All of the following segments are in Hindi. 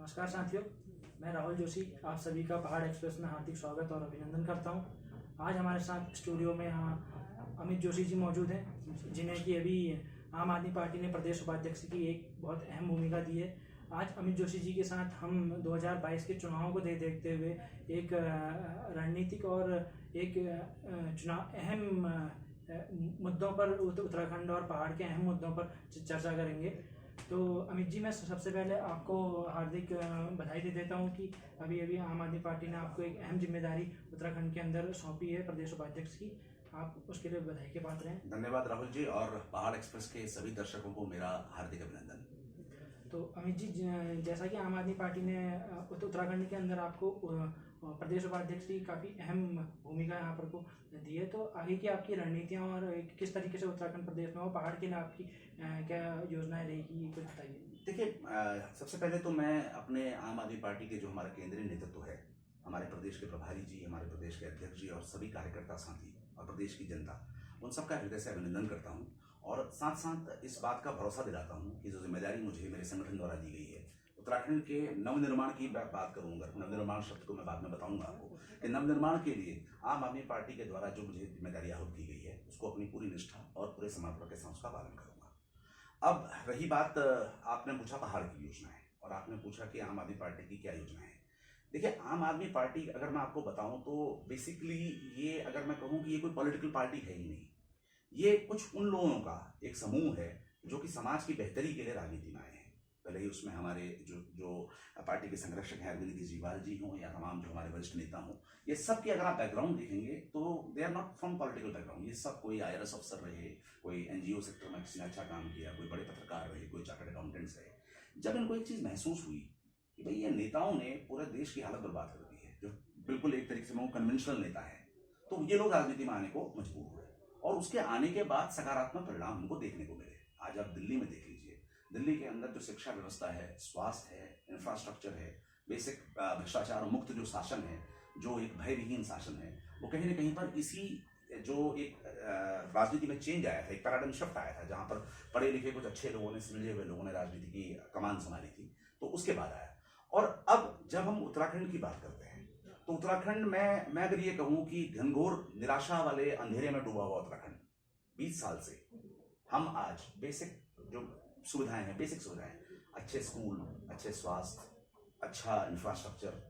नमस्कार साथियों, मैं राहुल जोशी आप सभी का पहाड़ एक्सप्रेस में हार्दिक स्वागत और अभिनंदन करता हूं। आज हमारे साथ स्टूडियो में अमित जोशी जी मौजूद हैं, जिन्हें कि अभी आम आदमी पार्टी ने प्रदेश उपाध्यक्ष की एक बहुत अहम भूमिका दी है। आज अमित जोशी जी के साथ हम 2022 के चुनावों को देखते हुए एक रणनीतिक और एक चुनाव अहम मुद्दों पर उत्तराखंड और पहाड़ के अहम मुद्दों पर चर्चा करेंगे। तो अमित जी, मैं सबसे पहले आपको हार्दिक बधाई दे देता हूं कि अभी अभी आम आदमी पार्टी ने आपको एक अहम जिम्मेदारी उत्तराखंड के अंदर सौंपी है प्रदेश उपाध्यक्ष की। आप उसके लिए बधाई के पात्र हैं। धन्यवाद राहुल जी, और पहाड़ एक्सप्रेस के सभी दर्शकों को मेरा हार्दिक अभिनंदन। तो अमित जी, जैसा कि आम आदमी पार्टी ने उत्तराखंड के अंदर आपको प्रदेश उपाध्यक्ष की काफ़ी अहम भूमिका यहाँ पर को दी है, तो आगे की आपकी रणनीतियाँ और किस तरीके से उत्तराखंड प्रदेश में और पहाड़ के लिए आपकी क्या योजनाएं रहेगी, ये कुछ बताइए। देखिए, सबसे पहले तो मैं अपने आम आदमी पार्टी के जो हमारा केंद्रीय नेतृत्व है, हमारे प्रदेश के प्रभारी जी, हमारे प्रदेश के अध्यक्ष जी और सभी कार्यकर्ता साथी और प्रदेश की जनता, उन सबका हृदय से अभिनंदन करता हूँ और साथ साथ इस बात का भरोसा दिलाता हूँ कि जो जिम्मेदारी मुझे मेरे संगठन द्वारा दी गई है, उत्तराखंड के नवनिर्माण की बात करूंगा। नवनिर्माण शब्द को मैं बाद में बताऊंगा आपको कि नवनिर्माण के लिए आम आदमी पार्टी के द्वारा जो मुझे जिम्मेदारी आहूत की गई है, उसको अपनी पूरी निष्ठा और पूरे समर्पण के साथ उसका पालन करूंगा। अब रही बात, आपने पूछा पहाड़ की योजनाएं और आपने पूछा कि आम आदमी पार्टी की क्या योजनाएं हैं। देखिए, आम आदमी पार्टी अगर मैं आपको बताऊं तो बेसिकली ये, अगर मैं कहूं कि ये कोई पॉलिटिकल पार्टी है ही नहीं, ये कुछ उन लोगों का एक समूह है जो कि समाज की बेहतरी के लिए राजनीति में आए हैं। भले ही उसमें हमारे जो पार्टी के संरक्षक हैं, अरविंद केजरीवाल जी हों या तमाम जो हमारे वरिष्ठ नेता हों, ये सब की अगर आप बैकग्राउंड देखेंगे तो they are not from political background. ये सब कोई IRS अफसर रहे, कोई NGO सेक्टर में किसी ने अच्छा काम किया, कोई बड़े पत्रकार रहे, कोई चार्टर्ड अकाउंटेंट्स रहे। जब इनको एक चीज़ महसूस हुई कि भाई ये नेताओं ने पूरे देश की हालत बर्बाद कर दी है, जो बिल्कुल एक तरीके से वो कन्वेंशनल नेता है, तो ये लोग राजनीति में आने को मजबूर हुए और उसके आने के बाद सकारात्मक परिणाम हमको देखने को मिले। आज आप दिल्ली में देख लीजिए, दिल्ली के अंदर जो शिक्षा व्यवस्था है, स्वास्थ्य है, इंफ्रास्ट्रक्चर है, बेसिक भ्रष्टाचार मुक्त जो शासन है, जो एक भयविहीन शासन है, वो कहीं ना कहीं पर इसी जो एक राजनीति में चेंज आया था, एक पैराडाइम शिफ्ट आया था, जहां पर पढ़े लिखे कुछ अच्छे लोगों ने, सुलझे हुए लोगों ने राजनीति की कमान संभाली थी, तो उसके बाद आया। और अब जब हम उत्तराखंड की बात करते हैं तो उत्तराखंड में मैं अगर ये कहूँ कि घनघोर निराशा वाले अंधेरे में डूबा हुआ उत्तराखंड 20 साल से, हम आज बेसिक जो सुविधाएं हैं, बेसिक सुविधाएं, अच्छे स्कूल, अच्छे स्वास्थ्य, अच्छा इंफ्रास्ट्रक्चर,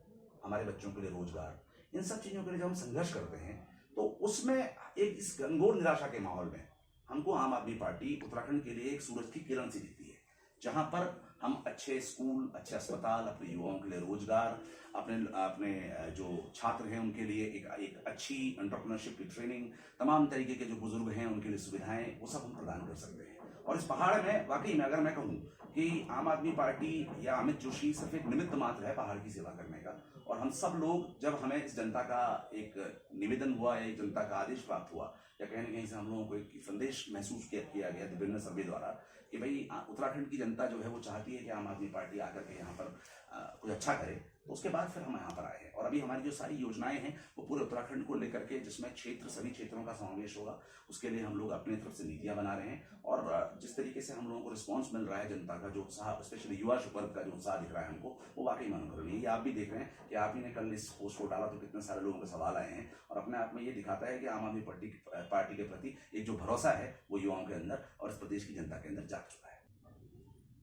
हमारे बच्चों के लिए रोजगार, इन सब चीज़ों के लिए जब हम संघर्ष करते हैं तो उसमें एक इस घनघोर निराशा के माहौल में हमको आम आदमी पार्टी उत्तराखंड के लिए एक सूरज की किरण सी दिखती है, जहां पर हम अच्छे स्कूल, अच्छे अस्पताल, अपने युवाओं के लिए रोजगार, अपने जो छात्र हैं उनके लिए एक अच्छी एंटरप्रेन्योरशिप की ट्रेनिंग, तमाम तरीके के जो बुजुर्ग हैं उनके लिए सुविधाएं, वो सब हम प्रदान कर सकते हैं। और इस पहाड़ में वाकई में अगर मैं कहूँ कि आम आदमी पार्टी या अमित जोशी सिर्फ एक निमित्त मात्र है पहाड़ की सेवा करने का, और हम सब लोग, जब हमें इस जनता का एक निवेदन हुआ, एक जनता का आदेश प्राप्त हुआ, या कहीं ना कहीं से हम लोगों को एक संदेश महसूस किया गया विभिन्न सर्वे द्वारा कि भाई उत्तराखंड की जनता जो है वो चाहती है कि आम आदमी पार्टी आकर के यहाँ पर कुछ अच्छा करे, तो उसके बाद फिर हम यहाँ पर आए हैं। और अभी हमारी जो सारी योजनाएं हैं वो पूरे उत्तराखंड को लेकर के, जिसमें सभी क्षेत्रों का समावेश होगा, उसके लिए हम लोग अपनी तरफ से नीतियां बना रहे हैं। और जिस तरीके से हम लोगों को रिस्पॉन्स मिल रहा है, जनता का जो उत्साह, स्पेशली युवा वर्ग का जो उत्साह दिख रहा है हमको, वो वाकई में अनुकरणीय है। आप भी देख रहे हैं कि आप ही ने कल इस पोस्ट को डाला तो कितने सारे लोगों के सवाल आए हैं, और अपने आप में ये दिखाता है कि आम आदमी पार्टी के प्रति एक जो भरोसा है वो युवाओं के अंदर और इस प्रदेश की जनता के अंदर जाग चुका है।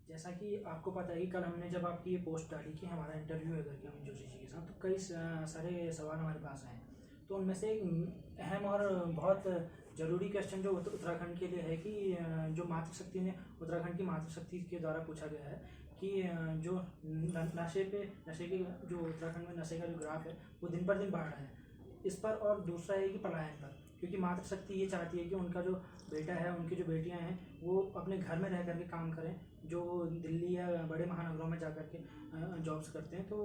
जैसा कि आपको पता है कि कल हमने जब आपकी ये पोस्ट डाली कि हमारा इंटरव्यू है करके अमित जोशी जी के साथ, तो कई सारे सवाल हमारे पास आए, तो उनमें से एक अहम और बहुत ज़रूरी क्वेश्चन जो उत्तराखंड के लिए है कि जो मातृशक्ति ने उत्तराखंड की मातृशक्ति के द्वारा पूछा गया है कि जो नशे के जो उत्तराखंड में नशे का जो ग्राफ है वो दिन पर दिन बढ़ रहा है इस पर, और दूसरा है कि पलायन पर, क्योंकि मातृशक्ति ये चाहती है कि उनका जो बेटा है, उनकी जो बेटियां हैं, वो अपने घर में रह करके काम करें, जो दिल्ली या बड़े महानगरों में जा करके जॉब्स करते हैं, तो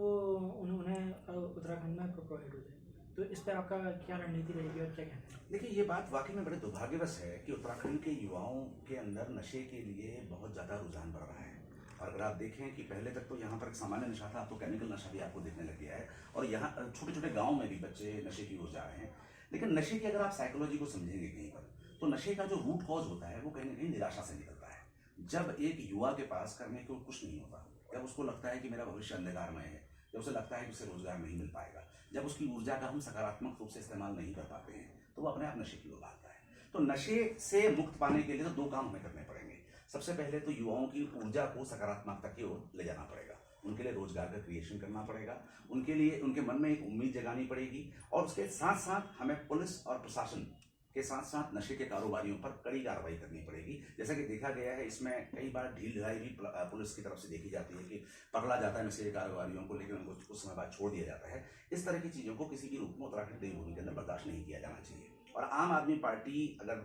उन्हें उत्तराखंड में प्रोवाइड हो जाए। तो इस पर आपका क्या रणनीति रहेगी और क्या कहना है? देखिए, ये बात वाकई में बड़े दुर्भाग्यवश है कि उत्तराखंड के युवाओं के अंदर नशे के लिए बहुत ज़्यादा रुझान बढ़ रहा है। और अगर आप देखें कि पहले तक तो यहाँ पर एक सामान्य नशा था, अब तो केमिकल नशा भी आपको देखने लग गया है, और यहाँ छोटे छोटे गाँव में भी बच्चे नशे की ओर जा रहे हैं। लेकिन नशे की अगर आप साइकोलॉजी को समझेंगे कहीं पर, तो नशे का जो रूट कॉज होता है वो कहीं ना कहीं निराशा से निकलता है। जब एक युवा के पास करने को कुछ नहीं होता, जब उसको लगता है कि मेरा भविष्य अंधकारमय है, जब उसे लगता है कि उसे रोजगार नहीं मिल पाएगा, जब उसकी ऊर्जा का हम सकारात्मक रूप से इस्तेमाल नहीं कर पाते हैं, तो वो अपने आप नशे की ओर भागता है। तो नशे से मुक्त पाने के लिए तो 2 काम हमें करने पड़ेंगे। सबसे पहले तो युवाओं की ऊर्जा को सकारात्मकता की ओर ले जाना पड़ेगा, उनके लिए रोजगार का क्रिएशन करना पड़ेगा, उनके लिए उनके मन में एक उम्मीद जगानी पड़ेगी, और उसके साथ साथ हमें पुलिस और प्रशासन के साथ साथ नशे के कारोबारियों पर कड़ी कार्रवाई करनी पड़ेगी। जैसा कि देखा गया है, इसमें कई बार ढील ढिलाई भी पुलिस की तरफ से देखी जाती है कि पकड़ा जाता है नशे के कारोबारियों को, लेकिन उनको कुछ समय बाद छोड़ दिया जाता है। इस तरह की चीज़ों को किसी भी रूप में उत्तराखंड देवभूमि के अंदर बर्दाश्त नहीं किया जाना चाहिए। और आम आदमी पार्टी अगर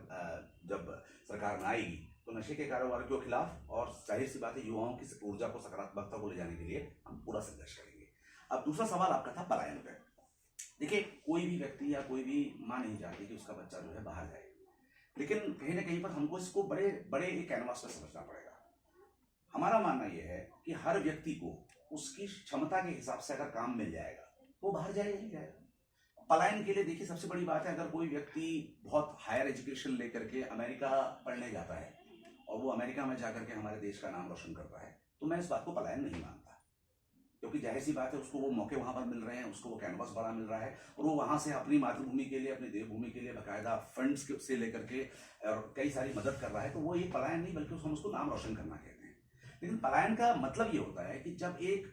जब सरकार में आएगी तो नशे के कारोबार के खिलाफ, और जाहिर सी बात है युवाओं की ऊर्जा को सकारात्मकता को ले जाने के लिए हम पूरा संघर्ष करेंगे। अब दूसरा सवाल आपका था पलायन पर। देखिए, कोई भी व्यक्ति या कोई भी माँ नहीं चाहती कि उसका बच्चा जो है बाहर जाए, लेकिन कहीं ना कहीं पर हमको इसको बड़े बड़े एक कैनवास में समझना पड़ेगा। हमारा मानना यह है कि हर व्यक्ति को उसकी क्षमता के हिसाब से अगर काम मिल जाएगा तो वो बाहर जाएगा ही जाएगा। पलायन के लिए देखिए, सबसे बड़ी बात है, अगर कोई व्यक्ति बहुत हायर एजुकेशन लेकर के अमेरिका पढ़ने जाता है और वो अमेरिका में जाकर के हमारे देश का नाम रोशन करता है, तो मैं इस बात को पलायन नहीं मानता, क्योंकि जाहिर सी बात है उसको वो मौके वहां पर मिल रहे हैं, उसको वो कैनवास बड़ा मिल रहा है, और वो वहां से अपनी मातृभूमि के लिए, अपनी देवभूमि के लिए बाकायदा फंड्स से लेकर के और कई सारी मदद कर रहा है। तो वो ये पलायन नहीं, बल्कि हम उसको नाम रोशन करना कहते हैं। लेकिन पलायन का मतलब ये होता है कि जब एक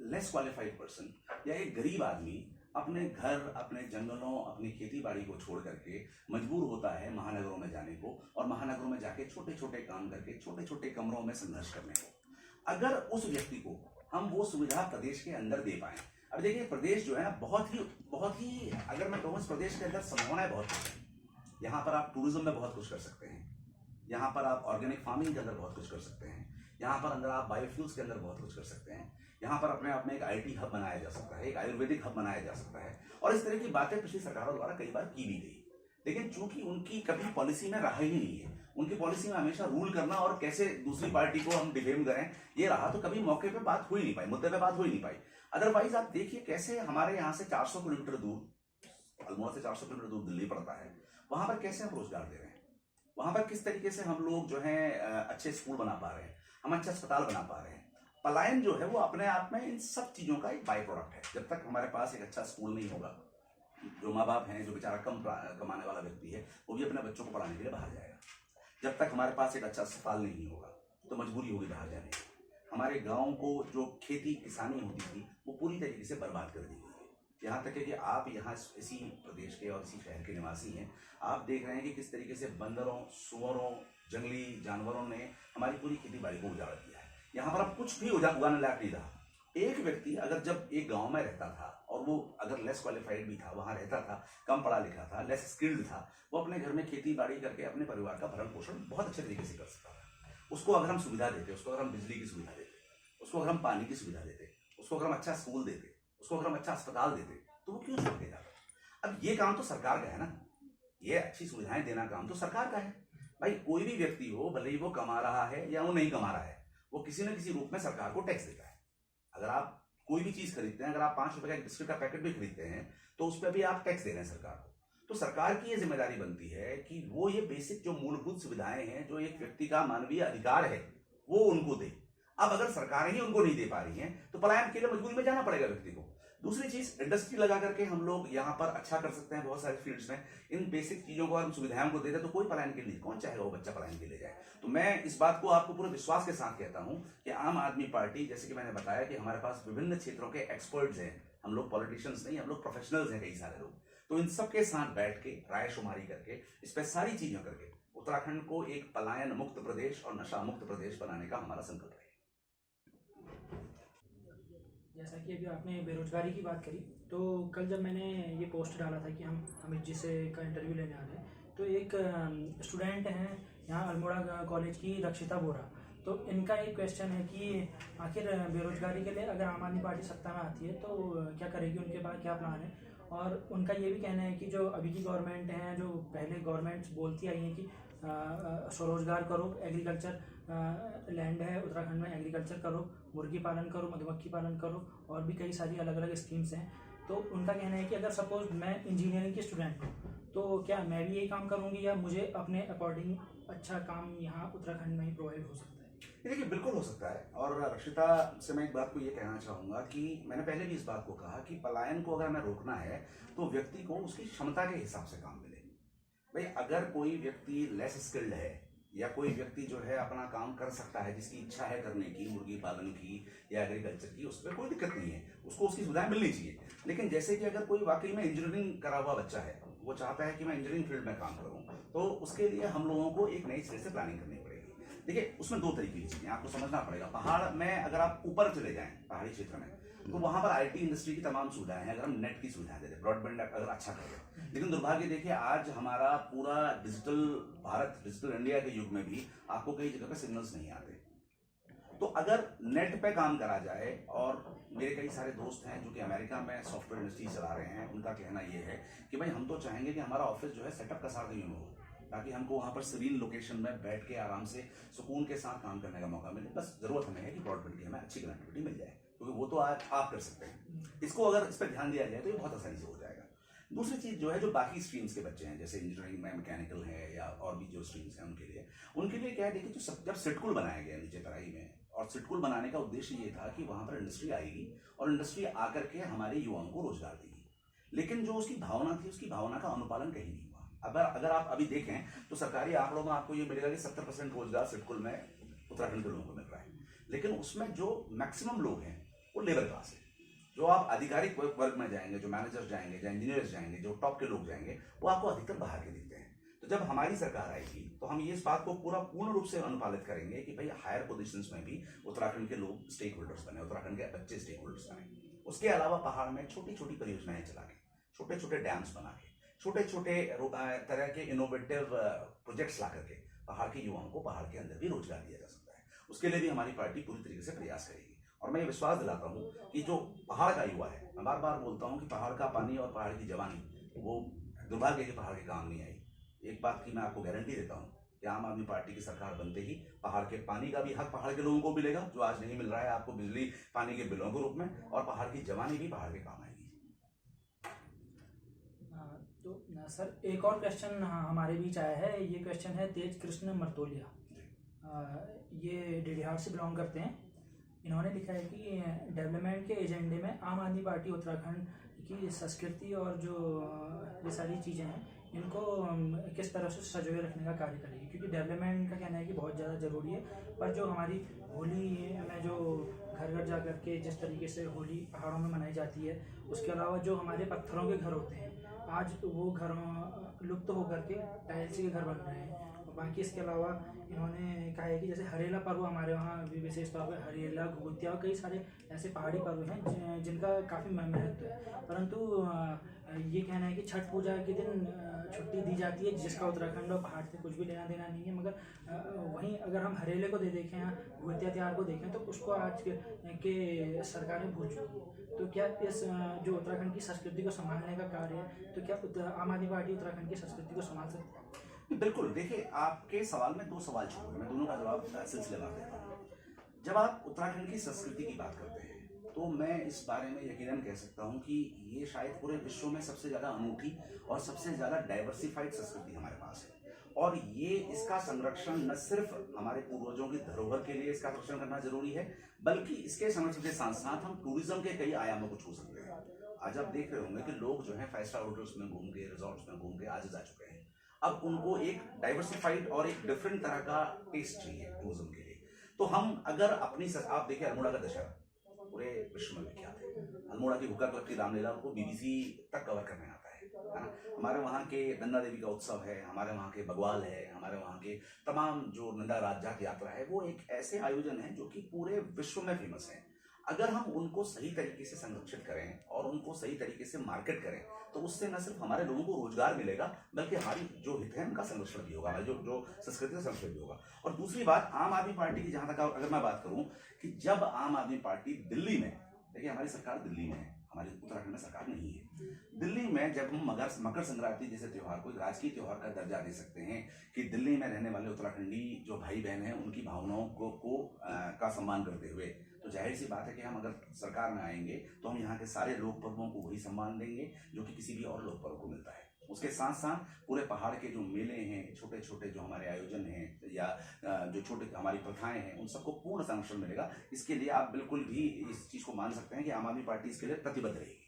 लेस क्वालिफाइड पर्सन या एक गरीब आदमी अपने घर, अपने जंगलों, अपनी खेती बाड़ी को छोड़ करके मजबूर होता है महानगरों में जाने को, और महानगरों में जाके छोटे छोटे काम करके छोटे छोटे कमरों में संघर्ष करने को। अगर उस व्यक्ति को हम वो सुविधा प्रदेश के अंदर दे पाए। अब देखिए, प्रदेश जो है ना बहुत ही अगर मैं कहूँ, इस प्रदेश के अंदर संभावनाएं बहुत कुछ है। यहाँ पर आप टूरिज्म में बहुत कुछ कर सकते हैं, यहाँ पर आप ऑर्गेनिक फार्मिंग के अंदर बहुत कुछ कर सकते हैं, यहाँ पर अंदर आप बायोफ्यूल्स के अंदर बहुत कुछ कर सकते हैं, यहाँ पर अपने आप में एक IT हब बनाया जा सकता है, एक आयुर्वेदिक हब बनाया जा सकता है, और इस तरह की बातें पिछली सरकारों द्वारा कई बार की भी गई। लेकिन चूंकि उनकी कभी पॉलिसी में रहा ही नहीं है, उनकी पॉलिसी में हमेशा रूल करना और कैसे दूसरी पार्टी को हम डिफेम करें ये रहा, तो कभी मौके पे बात हो ही नहीं पाई, मुद्दे पे बात हो ही नहीं पाई। अदरवाइज आप देखिए कैसे हमारे यहाँ से 400 किलोमीटर दूर, अल्मोड़ा से 400 किलोमीटर दूर दिल्ली पड़ता है, वहां पर कैसे हम रोजगार दे रहे हैं, वहां पर किस तरीके से हम लोग जो है अच्छे स्कूल बना पा रहे हैं, हम अच्छे अस्पताल बना पा रहे हैं। पलायन जो है वो अपने आप में इन सब चीजों का एक बाई प्रोडक्ट है। जब तक हमारे पास एक अच्छा स्कूल नहीं होगा, जो माँ बाप हैं, जो बेचारा कम कमाने वाला व्यक्ति है, वो भी अपने बच्चों को पढ़ाने के लिए बाहर जाएगा। जब तक हमारे पास एक अच्छा अस्पताल नहीं होगा तो मजबूरी होगी बाहर जाने की। हमारे गांव को जो खेती किसानी होती थी वो पूरी तरीके से बर्बाद कर दी गई है। यहाँ तक है कि आप यहाँ इसी प्रदेश के और इसी शहर के निवासी हैं, आप देख रहे हैं कि किस तरीके से बंदरों, सुअरों, जंगली जानवरों ने हमारी पूरी खेती बाड़ी को उजाड़ दिया है। यहाँ पर अब कुछ भी उगाने लायक नहीं रहा। एक व्यक्ति अगर जब एक गांव में रहता था और वो अगर लेस क्वालिफाइड भी था, वहां रहता था, कम पढ़ा लिखा था, लेस स्किल्ड था, वो अपने घर में खेती बाड़ी करके अपने परिवार का भरण पोषण बहुत अच्छे तरीके से कर सकता था। उसको अगर हम सुविधा देते, उसको अगर हम बिजली की सुविधा देते, उसको अगर हम पानी की सुविधा देते, उसको अगर हम अच्छा स्कूल देते, उसको अगर हम अच्छा अस्पताल देते, तो वो क्यों छोड़ के जाता। अब ये काम तो सरकार का है ना, ये अच्छी सुविधाएं देना काम तो सरकार का है। भाई कोई भी व्यक्ति हो, भले ही वो कमा रहा है या वो नहीं कमा रहा है, वो किसी न किसी रूप में सरकार को टैक्स देता है। अगर आप कोई भी चीज खरीदते हैं, अगर आप 5 रुपए का बिस्किट का पैकेट भी खरीदते हैं तो उस पर भी आप टैक्स दे रहे हैं सरकार को। तो सरकार की ये जिम्मेदारी बनती है कि वो ये बेसिक जो मूलभूत सुविधाएं हैं, जो एक व्यक्ति का मानवीय अधिकार है, वो उनको दे। अब अगर सरकार ही उनको नहीं दे पा रही है तो पलायन के लिए मजबूरी में जाना पड़ेगा व्यक्ति को। दूसरी चीज, इंडस्ट्री लगा करके हम लोग यहाँ पर अच्छा कर सकते हैं बहुत सारे फील्ड्स में। इन बेसिक चीजों को हम सुविधाओं को देते तो कोई पलायन के लिए, कौन चाहेगा वो बच्चा पलायन के लिए जाए। तो मैं इस बात को आपको पूरे विश्वास के साथ कहता हूं कि आम आदमी पार्टी, जैसे कि मैंने बताया कि हमारे पास विभिन्न क्षेत्रों के एक्सपर्ट्स हैं, हम लोग पॉलिटिशियंस नहीं, हम लोग प्रोफेशनल्स हैं कई सारे लोग। तो इन सबके साथ बैठ के रायशुमारी करके इस पर सारी चीजें करके उत्तराखंड को एक पलायन मुक्त प्रदेश और नशा मुक्त प्रदेश बनाने का हमारा संकल्प है। जैसा कि अभी आपने बेरोजगारी की बात करी, तो कल जब मैंने ये पोस्ट डाला था कि हम अमित जी से का इंटरव्यू लेने आ रहे हैं, तो एक स्टूडेंट हैं यहाँ अल्मोड़ा कॉलेज की, रक्षिता बोरा। तो इनका एक क्वेश्चन है कि आखिर बेरोजगारी के लिए अगर आम आदमी पार्टी सत्ता में आती है तो क्या करेगी, उनके पास क्या प्लान है। और उनका ये भी कहना है कि जो अभी की गवर्नमेंट है, जो पहले गवर्नमेंट्स बोलती आई हैं कि स्वरोजगार करो, एग्रीकल्चर लैंड है उत्तराखंड में, एग्रीकल्चर करो, मुर्गी पालन करो, मधुमक्खी पालन करो, और भी कई सारी अलग अलग स्कीम्स हैं। तो उनका कहना है कि अगर सपोज मैं इंजीनियरिंग की स्टूडेंट हूँ तो क्या मैं भी यही काम करूँगी या मुझे अपने अकॉर्डिंग अच्छा काम यहाँ उत्तराखंड में ही प्रोवाइड हो सकता है। देखिए बिल्कुल हो सकता है। और रक्षिता से मैं एक बात को ये कहना चाहूँगा कि मैंने पहले भी इस बात को कहा कि पलायन को अगर हमें रोकना है तो व्यक्ति को उसकी क्षमता के हिसाब से काम मिले। भाई अगर कोई व्यक्ति लेस स्किल्ड है या कोई व्यक्ति जो है अपना काम कर सकता है, जिसकी इच्छा है करने की, मुर्गी पालन की या एग्रीकल्चर की, उस पर कोई दिक्कत नहीं है, उसको उसकी सुविधाएं मिलनी चाहिए। लेकिन जैसे कि अगर कोई वाकई में इंजीनियरिंग करा हुआ बच्चा है, वो चाहता है कि मैं इंजीनियरिंग फील्ड में काम करूँ, तो उसके लिए हम लोगों को एक नई सिरे से प्लानिंग करनी पड़ेगी। देखिए उसमें दो तरीके की चीजें आपको समझना पड़ेगा। पहाड़ में अगर आप ऊपर चले जाएं पहाड़ी क्षेत्र में, तो वहां पर आईटी इंडस्ट्री की तमाम सुविधाएं हैं। अगर हम नेट की सुविधाएं दे दें, ब्रॉडबैंड अगर अच्छा करें, लेकिन दुर्भाग्य देखिए आज हमारा पूरा डिजिटल भारत, डिजिटल इंडिया के युग में भी आपको कई जगह पे सिग्नल्स नहीं आते। तो अगर नेट पे काम करा जाए, और मेरे कई सारे दोस्त हैं जो कि अमेरिका में सॉफ्टवेयर इंडस्ट्री चला रहे हैं, उनका कहना ये है कि भाई हम तो चाहेंगे कि हमारा ऑफिस जो है सेटअप का साथ में हो, ताकि हमको वहां पर सीरीन लोकेशन में बैठ के आराम से सुकून के साथ काम करने का मौका मिले। बस जरूरत हमें है कि ब्रॉडबैंड की हमें अच्छी कनेक्टिविटी मिल जाए, क्योंकि वो तो आप कर सकते हैं। इसको अगर इस पर ध्यान दिया जाए तो ये बहुत आसानी से हो जाएगा। दूसरी चीज जो है, जो बाकी स्ट्रीम्स के बच्चे हैं, जैसे इंजीनियरिंग में मैकेनिकल है या और भी जो स्ट्रीम्स हैं, उनके लिए क्या है, देखिए जब सिटकुल बनाया गया नीचे तराई में, और सिटकुल बनाने का उद्देश्य ये था कि वहां पर इंडस्ट्री आएगी और इंडस्ट्री आकर के हमारे युवाओं को रोजगार देगी। लेकिन जो उसकी भावना थी, उसकी भावना का अनुपालन कहीं नहीं हुआ। अगर आप अभी देखें तो सरकारी आंकड़ों में आपको ये मिलेगा कि 70% रोजगार सिटकुल में उत्तराखंड के लोगों को मिल रहा है, लेकिन उसमें जो मैक्सिमम लोग हैं वो लेबर क्लास है। जो आप आधिकारिक वर्ग में जाएंगे, जो मैनेजर्स जाएंगे, जो इंजीनियर्स जाएंगे, जो टॉप के लोग जाएंगे, वो आपको अधिकतर बाहर के दिखते हैं। तो जब हमारी सरकार आएगी तो हम ये इस बात को पूर्ण रूप से अनुपालित करेंगे कि भाई हायर पोजीशंस में भी उत्तराखंड के लोग स्टेक होल्डर्स बने, उत्तराखंड के बच्चे स्टेक होल्डर्स बने। उसके अलावा पहाड़ में छोटी छोटी परियोजनाएं चला के, छोटे छोटे डैम्स बना के, छोटे छोटे तरह के इनोवेटिव प्रोजेक्ट्स ला करके पहाड़ के युवाओं को पहाड़ के अंदर भी रोजगार दिया जा सकता है। उसके लिए भी हमारी पार्टी पूरी तरीके से प्रयास करेगी। और मैं ये विश्वास दिलाता हूँ कि जो पहाड़ का युवा है, मैं बार बार बोलता हूँ कि पहाड़ का पानी और पहाड़ की जवानी वो दुर्भाग्य के पहाड़ के काम नहीं आई। एक बात की मैं आपको गारंटी देता हूँ कि आम आदमी पार्टी की सरकार बनते ही पहाड़ के पानी का भी हक पहाड़ के लोगों को मिलेगा, जो आज नहीं मिल रहा है आपको बिजली पानी के बिलों के रूप में, और पहाड़ की जवानी भी पहाड़ के काम आएगी। तो सर एक और क्वेश्चन हमारे बीच आया है। ये क्वेश्चन है तेज कृष्ण मर्तोलिया, ये डीडीहार से बिलोंग करते हैं। इन्होंने लिखा है कि डेवलपमेंट के एजेंडे में आम आदमी पार्टी उत्तराखंड की संस्कृति और जो ये सारी चीज़ें हैं, इनको किस तरह से सजोए रखने का कार्य करेगी, क्योंकि डेवलपमेंट का कहना है कि बहुत ज़्यादा ज़रूरी है, पर जो हमारी होली में जो घर घर जा कर के जिस तरीके से होली पहाड़ों में मनाई जाती है, उसके अलावा जो हमारे पत्थरों के घर होते हैं, आज वो घरों लुप्त होकर के टाइल्स के घर बन रहे हैं। बाकी इसके अलावा इन्होंने कहा है कि जैसे हरेला पर्व हमारे वहाँ विशेष तौर पर हरेला, घुघुतिया और कई सारे ऐसे पहाड़ी पर्व हैं जिनका काफ़ी महत्व है, परंतु ये कहना है कि छठ पूजा के दिन छुट्टी दी जाती है, जिसका उत्तराखंड और पहाड़ से कुछ भी लेना देना नहीं है। मगर वहीं अगर हम हरेले को देखें या घुघुतिया त्योहार को देखें तो उसको आज के सरकारें भूल चुकी है। तो क्या इस जो उत्तराखंड की संस्कृति को संभालने का कार्य है, तो क्या आम आदमी पार्टी उत्तराखंड की संस्कृति को संभाल सकती है? बिल्कुल। देखिए आपके सवाल में दो सवाल छूटे, मैं दोनों का जवाब सिलसिलेवार देता हूँ। जब आप उत्तराखंड की संस्कृति की बात करते हैं तो मैं इस बारे में यकीनन कह सकता हूँ कि ये शायद पूरे विश्व में सबसे ज्यादा अनूठी और सबसे ज्यादा डाइवर्सिफाइड संस्कृति हमारे पास है। और ये इसका संरक्षण न सिर्फ हमारे पूर्वजों की धरोहर के लिए इसका संरक्षण करना जरूरी है, बल्कि इसके संरक्षण के साथ साथ हम टूरिज्म के कई आयामों को छू सकते हैं। आज आप देख रहे होंगे कि लोग जो है 5 स्टार होटल्स में घूम के, रिजॉर्ट्स में घूम के आज जा चुके हैं। अब उनको एक डाइवर्सिफाइड और एक डिफरेंट तरह का टेस्ट चाहिए टूरिज्म के लिए। तो हम अगर अपनी आप देखिए अल्मोड़ा का दशहरा पूरे विश्व में विख्यात है। अल्मोड़ा की हुक्का क्लब की रामलीला को बीबीसी तक कवर करने आता है ना। हमारे वहाँ के नंदा देवी का उत्सव है, हमारे वहाँ के बग्वाल है, हमारे वहाँ के तमाम जो नंदा राजजात यात्रा है, वो एक ऐसे आयोजन है जो कि पूरे विश्व में फेमस है। अगर हम उनको सही तरीके से संरक्षित करें और उनको सही तरीके से मार्केट करें तो उससे न सिर्फ हमारे लोगों को रोजगार मिलेगा, बल्कि हमारी जो हित है उनका संरक्षण भी होगा, हमारी जो संस्कृति का संरक्षण भी होगा। और दूसरी बात, आम आदमी पार्टी की जहां तक अगर मैं बात करूं कि जब आम आदमी पार्टी दिल्ली में, देखिए हमारी सरकार दिल्ली में है, हमारी उत्तराखंड में सरकार नहीं है। दिल्ली में जब हम मकर संक्रांति जैसे त्योहार को राजकीय त्योहार का दर्जा दे सकते हैं कि दिल्ली में रहने वाले उत्तराखंडी जो भाई बहन हैं उनकी भावनाओं का सम्मान करते हुए, तो जाहिर सी बात है कि हम अगर सरकार में आएंगे तो हम यहाँ के सारे लोक पर्वों को वही सम्मान देंगे जो कि किसी भी और लोक पर्व को मिलता है। उसके साथ साथ पूरे पहाड़ के जो मेले हैं, छोटे छोटे जो हमारे आयोजन हैं या जो छोटे हमारी प्रथाएं हैं, उन सबको पूर्ण संरक्षण मिलेगा। इसके लिए आप बिल्कुल भी इस चीज़ को मान सकते हैं कि आम आदमी पार्टी इसके लिए प्रतिबद्ध रहेगी।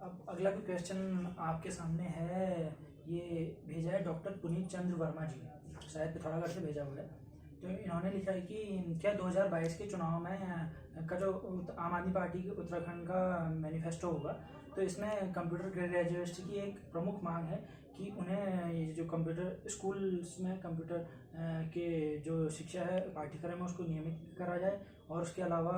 अब अगला भी क्वेश्चन आपके सामने है, ये भेजा है डॉक्टर पुनीत चंद्र वर्मा जी, शायद पिथौरागढ़ से भेजा हुआ है। तो इन्होंने लिखा है कि क्या 2022 के चुनाव में का जो आम आदमी पार्टी के उत्तराखंड का मैनिफेस्टो होगा, तो इसमें कंप्यूटर ग्रेजुएट्स की एक प्रमुख मांग है कि उन्हें ये जो कंप्यूटर स्कूल्स में कंप्यूटर के जो शिक्षा है पाठ्यक्रम है उसको नियमित करा जाए, और उसके अलावा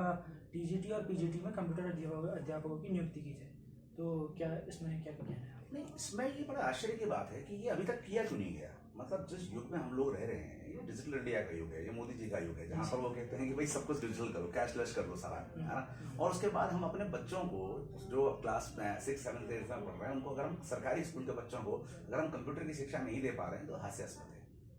टीजीटी और पीजीटी में कंप्यूटर अध्यापकों की नियुक्ति की जाए। तो क्या इसमें क्या कहना है? नहीं, इसमें ये बड़ा आश्चर्य की बात है कि ये अभी तक किया क्यों नहीं गया। मतलब जिस युग में हम लोग रह रहे हैं, ये डिजिटल इंडिया का युग है, ये मोदी जी का युग है, जहाँ पर वो कहते हैं कि भाई सब कुछ डिजिटल करो, कैशलेस कर लो सारा, है ना। और उसके बाद हम अपने बच्चों को जो क्लास में 6, 7, 8 में पढ़ रहे हैं, उनको अगर हम सरकारी स्कूल के बच्चों को अगर हम कंप्यूटर की शिक्षा नहीं दे पा रहे हैं तो हास्यास्पद है।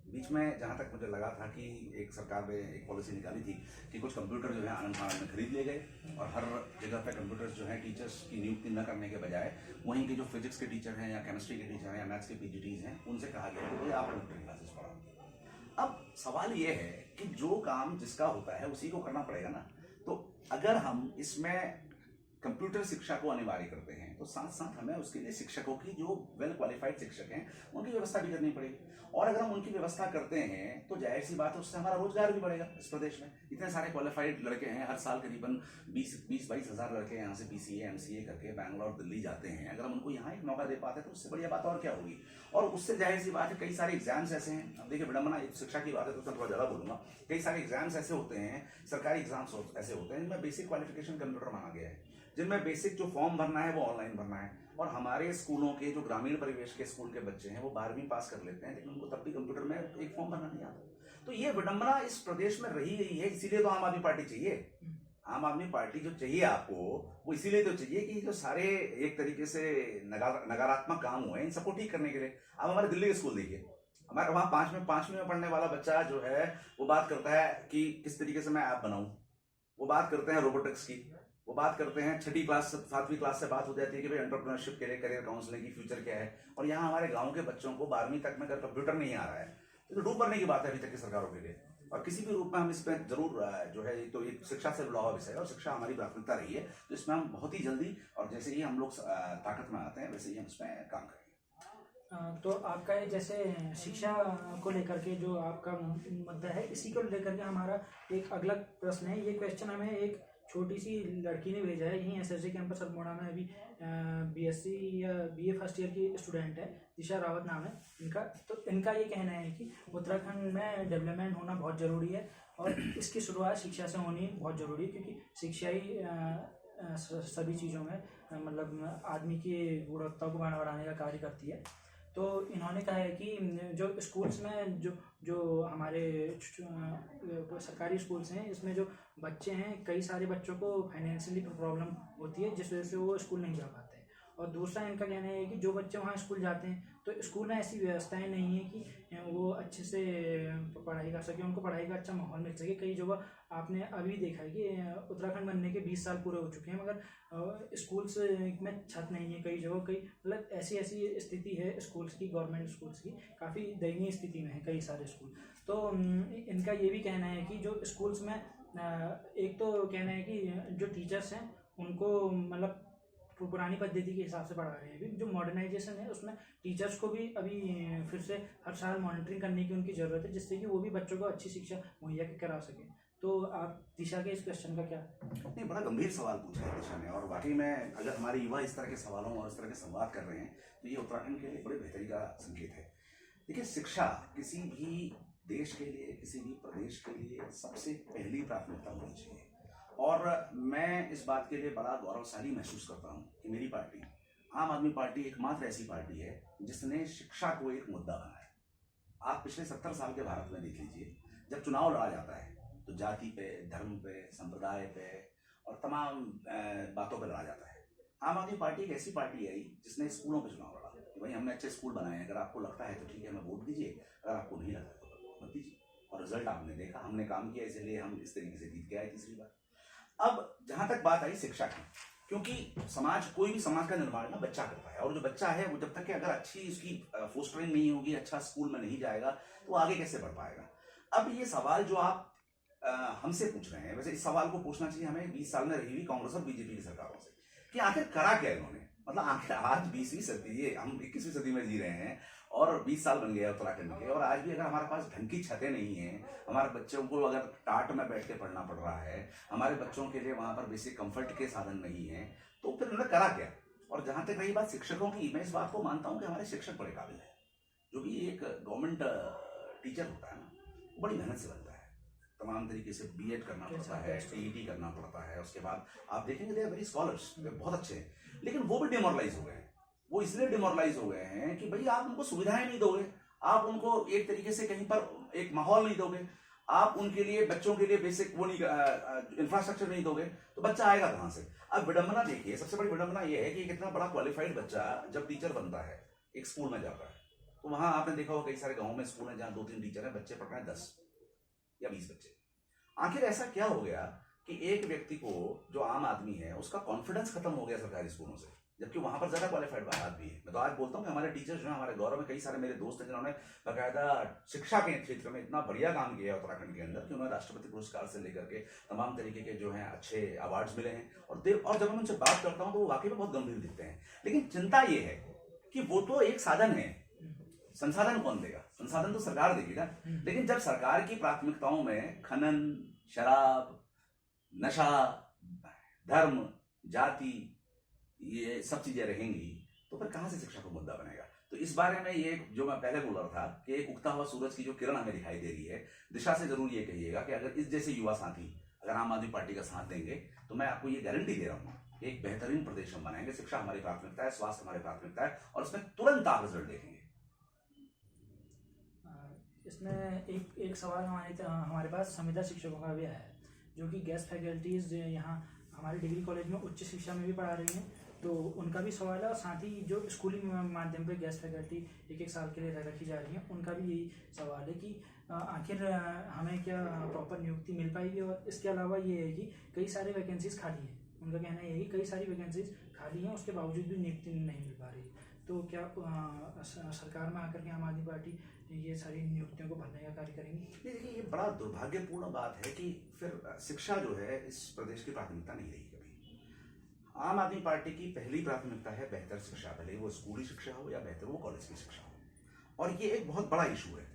बीच में जहाँ तक मुझे लगा था कि एक सरकार ने एक पॉलिसी निकाली थी कि कुछ कंप्यूटर जो है आनंद फानंद में खरीद लिए गए और हर जगह पे कंप्यूटर्स जो है टीचर्स की नियुक्ति न करने के बजाय वहीं के जो फिजिक्स के टीचर हैं या केमिस्ट्री के टीचर हैं या मैथ्स के पीजीटीज हैं उनसे कहा गया कि भाई आप कंप्यूटर क्लासेस पढ़ाओ। अब सवाल ये है कि जो काम जिसका होता है उसी को करना पड़ेगा ना। तो अगर हम इसमें कंप्यूटर शिक्षा को अनिवार्य करते हैं तो साथ साथ हमें उसके लिए शिक्षकों की जो वेल क्वालिफाइड शिक्षक हैं उनकी व्यवस्था भी करनी पड़ेगी। और अगर हम उनकी व्यवस्था करते हैं तो जाहिर सी बात है उससे हमारा रोजगार भी बढ़ेगा। इस प्रदेश में इतने सारे क्वालिफाइड लड़के हैं, हर साल करीबन 20-22 हज़ार लड़के यहाँ से BCA MCA करके बैंगलोर दिल्ली जाते हैं। अगर हम उनको यहाँ एक मौका दे पाते हैं तो उससे बढ़िया बात और क्या होगी। और उससे जाहिर सी बात है कई सारे एग्जाम्स ऐसे हैं, अब देखिए विडम्बना शिक्षा की बात है तो उसमें थोड़ा ज़्यादा बोलूँगा, कई सारे एग्जाम्स ऐसे होते हैं, सरकारी एग्जाम्स ऐसे होते हैं जिनमें बेसिक क्वालिफिकेशन कंप्यूटर मांगा गया है, जिनमें बेसिक जो फॉर्म भरना है वो ऑनलाइन भरना है। और हमारे स्कूलों के जो ग्रामीण परिवेश के स्कूल के बच्चे हैं वो 12वीं पास कर लेते हैं लेकिन उनको तब भी कंप्यूटर में एक फॉर्म भरना नहीं आता। तो ये विडंबना इस प्रदेश में रही गई है। इसीलिए तो आम आदमी पार्टी चाहिए। आम आदमी पार्टी जो चाहिए आपको वो इसीलिए तो चाहिए कि जो सारे एक तरीके से नकारात्मक काम हुए इन सबको ठीक करने के लिए। अब हमारे दिल्ली के स्कूल देखिए, हमारे वहाँ पांचवी में पढ़ने वाला बच्चा जो है वो बात करता है कि किस तरीके से मैं ऐप बनाऊं, वो बात करते हैं रोबोटिक्स की, वो बात करते हैं 6ठी क्लास 7वीं क्लास से बात हो जाती है कि भाई एंटरप्रेन्योरशिप के लिए करियर काउंसलिंग की फ्यूचर क्या है। और यहाँ हमारे गांव के बच्चों को 12वीं तक में अगर कंप्यूटर नहीं आ रहा है तो डूब मरने की बात है अभी तक की सरकारों के लिए। और किसी भी रूप में हम इस पर जरूर जो है तो एक शिक्षा से जुड़ा हुआ विषय है और शिक्षा हमारी प्राथमिकता रही है, तो इसमें हम बहुत ही जल्दी और जैसे ही हम लोग ताकत में आते हैं वैसे ही हम इसमें काम करेंगे। तो आपका ये जैसे शिक्षा को लेकर के जो आपका मुद्दा है इसी को लेकर के हमारा एक अगला प्रश्न है। ये क्वेश्चन हमें एक छोटी सी लड़की ने भेजा है, यहीं SSG कैंपस अल्मोड़ा में अभी BSc या BA फर्स्ट ईयर की स्टूडेंट है, दिशा रावत नाम है इनका। तो इनका ये कहना है कि उत्तराखंड में डेवलपमेंट होना बहुत ज़रूरी है और इसकी शुरुआत शिक्षा से होनी बहुत ज़रूरी है, क्योंकि शिक्षा ही सभी चीज़ों में मतलब आदमी की गुणवत्ता को बढ़ाने का कार्य करती है। तो इन्होंने कहा है कि जो स्कूल्स में जो हमारे सरकारी स्कूल्स हैं इसमें जो बच्चे हैं कई सारे बच्चों को फाइनेंशियली प्रॉब्लम होती है जिस वजह से वो स्कूल नहीं जा पाते हैं। और दूसरा इनका कहना है कि जो बच्चे वहाँ स्कूल जाते हैं तो स्कूल में ऐसी व्यवस्थाएं नहीं है कि वो अच्छे से पढ़ाई कर सके, उनको पढ़ाई का अच्छा माहौल मिल सके। कई जगह आपने अभी देखा है कि उत्तराखंड बनने के 20 साल पूरे हो चुके हैं मगर स्कूल्स में छत नहीं है कई जगह। कई मतलब ऐसी स्थिति है स्कूल्स की, गवर्नमेंट स्कूल्स की काफ़ी दयनीय स्थिति में है कई सारे स्कूल। तो इनका ये भी कहना है कि जो स्कूल्स में एक तो कहना है कि जो टीचर्स हैं उनको मतलब पुरानी पद्धति के हिसाब से पढ़ा रहे हैं। अभी जो मॉडर्नाइजेशन है उसमें टीचर्स को भी अभी फिर से हर साल मॉनिटरिंग करने की उनकी ज़रूरत है जिससे कि वो भी बच्चों को अच्छी शिक्षा मुहैया करा सकें। तो आप दिशा के इस क्वेश्चन का क्या? नहीं, बड़ा गंभीर सवाल पूछा है दिशा ने और वाकई में अगर हमारे युवा इस तरह के सवालों और इस तरह के संवाद कर रहे हैं तो ये उत्तराखंड के लिए बड़े बेहतरी का संकेत है। देखिए, शिक्षा किसी भी देश के लिए, किसी भी प्रदेश के लिए सबसे पहली प्राथमिकता होनी चाहिए। और मैं इस बात के लिए बड़ा गौरवशाली महसूस करता हूँ कि मेरी पार्टी आम आदमी पार्टी एकमात्र ऐसी पार्टी है जिसने शिक्षा को एक मुद्दा बनाया। आप पिछले 70 साल के भारत में देख लीजिए, जब चुनाव लड़ा जाता है तो जाति पे, धर्म पे, संप्रदाय पे और तमाम बातों पे लड़ा जाता है। आम आदमी पार्टी एक ऐसी पार्टी आई जिसने स्कूलों पे चुनाव लड़ा कि भाई हमने अच्छे स्कूल बनाए हैं, अगर आपको लगता है तो ठीक है हमें वोट दीजिए, अगर आपको नहीं लगता तो मत दीजिए। और रिजल्ट आपने देखा, हमने काम किया, इसलिए हम इस तरीके से जीत के आए तीसरी बार। अब जहां तक बात आई शिक्षा की, क्योंकि समाज, कोई भी समाज का निर्माण ना बच्चा करता है, और जो बच्चा है वो जब तक कि अगर अच्छी उसकी फोस्टरिंग नहीं होगी, अच्छा स्कूल में नहीं जाएगा, तो वो आगे कैसे बढ़ पाएगा। अब ये सवाल जो आप हमसे पूछ रहे हैं, वैसे इस सवाल को पूछना चाहिए हमें 20 साल में रही हुई कांग्रेस और बीजेपी की सरकारों से, कि आखिर करा क्या इन्होंने। मतलब आखिर आज 20वीं सदी, ये हम 21वीं सदी में जी रहे हैं और 20 साल बन गए उत्तराखंड के, और आज भी अगर हमारे पास ढंग की छतें नहीं हैं, हमारे बच्चों को अगर टाट में बैठ के पढ़ना पड़ रहा है, हमारे बच्चों के लिए वहां पर बेसिक कंफर्ट के साधन नहीं है, तो फिर उन्होंने करा क्या। और जहां तक रही बात शिक्षकों की, मैं इस बात को मानता हूं कि हमारे शिक्षक बड़े काबिल है। जो भी एक गवर्नमेंट टीचर होता है ना, वो बड़ी मेहनत से बनता है, तमाम तरीके से बीएड करना पड़ता है, टीईटी करना पड़ता है, उसके बाद आप देखेंगे दे आर वेरी स्कॉलर्स, बहुत अच्छे हैं, लेकिन वो भी डिमोरलाइज हो गए हैं। वो इसलिए डिमोरलाइज हो गए हैं कि भाई आप उनको सुविधाएं नहीं दोगे, आप उनको एक तरीके से कहीं पर एक माहौल नहीं दोगे, आप उनके लिए, बच्चों के लिए बेसिक वो नहीं, इंफ्रास्ट्रक्चर नहीं दोगे, तो बच्चा आएगा कहां से। अब विडंबना देखिए, सबसे बड़ी विडंबना ये है कि एक इतना बड़ा क्वालिफाइड बच्चा जब टीचर बनता है, एक स्कूल में जाता है, तो वहां आपने देखा होगा कई सारे गाँव में स्कूल है जहां 2-3 टीचर हैं, बच्चे पढ़ रहे हैं 10 या 20 बच्चे। आखिर ऐसा क्या हो गया कि एक व्यक्ति को, जो आम आदमी है, उसका कॉन्फिडेंस खत्म हो गया सरकारी स्कूलों से, जबकि वहां पर ज्यादा क्वालिफाइड आदमी है। मैं तो आज बोलता हूँ कि हमारे टीचर्स जो है, हमारे गौरव में कई सारे मेरे दोस्त हैं जिन्होंने बाकायदा शिक्षा के क्षेत्र में इतना बढ़िया काम किया है उत्तराखंड के अंदर, कि उन्हें राष्ट्रपति पुरस्कार से लेकर के तमाम तरीके के जो है अच्छे अवार्ड्स मिले हैं। और जब मैं उनसे बात करता हूँ तो वो वाकई में बहुत गंभीर दिखते हैं। लेकिन चिंता ये है कि वो तो एक साधन है, संसाधन कौन देगा? संसाधन तो सरकार देगी ना। लेकिन जब सरकार की प्राथमिकताओं में खनन, शराब, नशा, धर्म, जाति, ये सब चीजें रहेंगी, तो फिर कहां से शिक्षा को मुद्दा बनेगा। तो इस बारे में ये जो मैं पहले बोल रहा था कि एक उगता हुआ सूरज की जो किरण हमें दिखाई दे रही है, दिशा से जरूर ये कहिएगा कि अगर इस जैसे युवा साथी अगर आम आदमी पार्टी का साथ देंगे, तो मैं आपको ये गारंटी दे रहा हूँ कि एक बेहतरीन प्रदेश हम बनाएंगे। शिक्षा हमारी प्राथमिकता है, स्वास्थ्य हमारी प्राथमिकता है, और उसमें तुरंत आप रिजल्ट देखेंगे। इसमें एक सवाल हमारे पास संविदा शिक्षकों का भी आया है, जो कि गेस्ट फैकल्टीज यहाँ हमारे डिग्री कॉलेज में उच्च शिक्षा में भी पढ़ा रही हैं, तो उनका भी सवाल है। और साथ ही जो स्कूली माध्यम पे गेस्ट फैकल्टी 1-1 साल के लिए रखी जा रही हैं, उनका भी यही सवाल है कि आखिर हमें क्या प्रॉपर नियुक्ति मिल पाएगी। और इसके अलावा ये है कि कई सारी वैकेंसीज खाली हैं, उनका कहना है कि कई सारी वैकेंसीज खाली हैं, उसके बावजूद भी नियुक्ति नहीं मिल पा रही। तो क्या सरकार में आकर के आम आदमी पार्टी ये सारी नियुक्तियों को भरने का कार्य करेंगी? देखिए, ये बड़ा दुर्भाग्यपूर्ण बात है कि फिर शिक्षा जो है इस प्रदेश की प्राथमिकता नहीं रही कभी। आम आदमी पार्टी की पहली प्राथमिकता है बेहतर शिक्षा, भले वो स्कूली शिक्षा हो या बेहतर वो कॉलेज की शिक्षा हो। और ये एक बहुत बड़ा इशू है।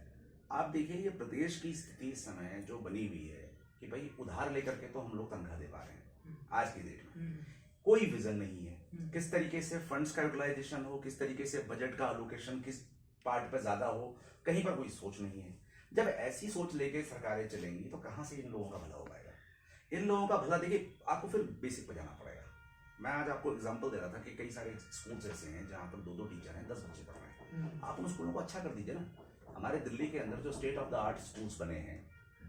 आप देखिए, ये प्रदेश की स्थिति इस समय जो बनी हुई है कि भाई उधार लेकर के तो हम लोग तनख्वाह दे पा रहे हैं आज की डेट में, कोई विजन नहीं है किस तरीके से फंड्स का यूटिलाइजेशन हो, किस तरीके से बजट का एलोकेशन किस पार्ट पर ज्यादा हो, कहीं पर कोई सोच नहीं है। जब ऐसी सोच लेके सरकारें चलेंगी तो कहां से इन लोगों का भला हो पाएगा? इन लोगों का भला देखिए, आपको फिर बेसिक पे जाना पड़ेगा। मैं आज आपको एग्जांपल दे रहा था कि कई सारे स्कूल्स ऐसे हैं जहां पर 2-2 टीचर हैं, 10 बच्चे पढ़ रहे हैं। आप उन स्कूलों को अच्छा कर दीजिए ना। हमारे दिल्ली के अंदर जो state of the art schools बने हैं,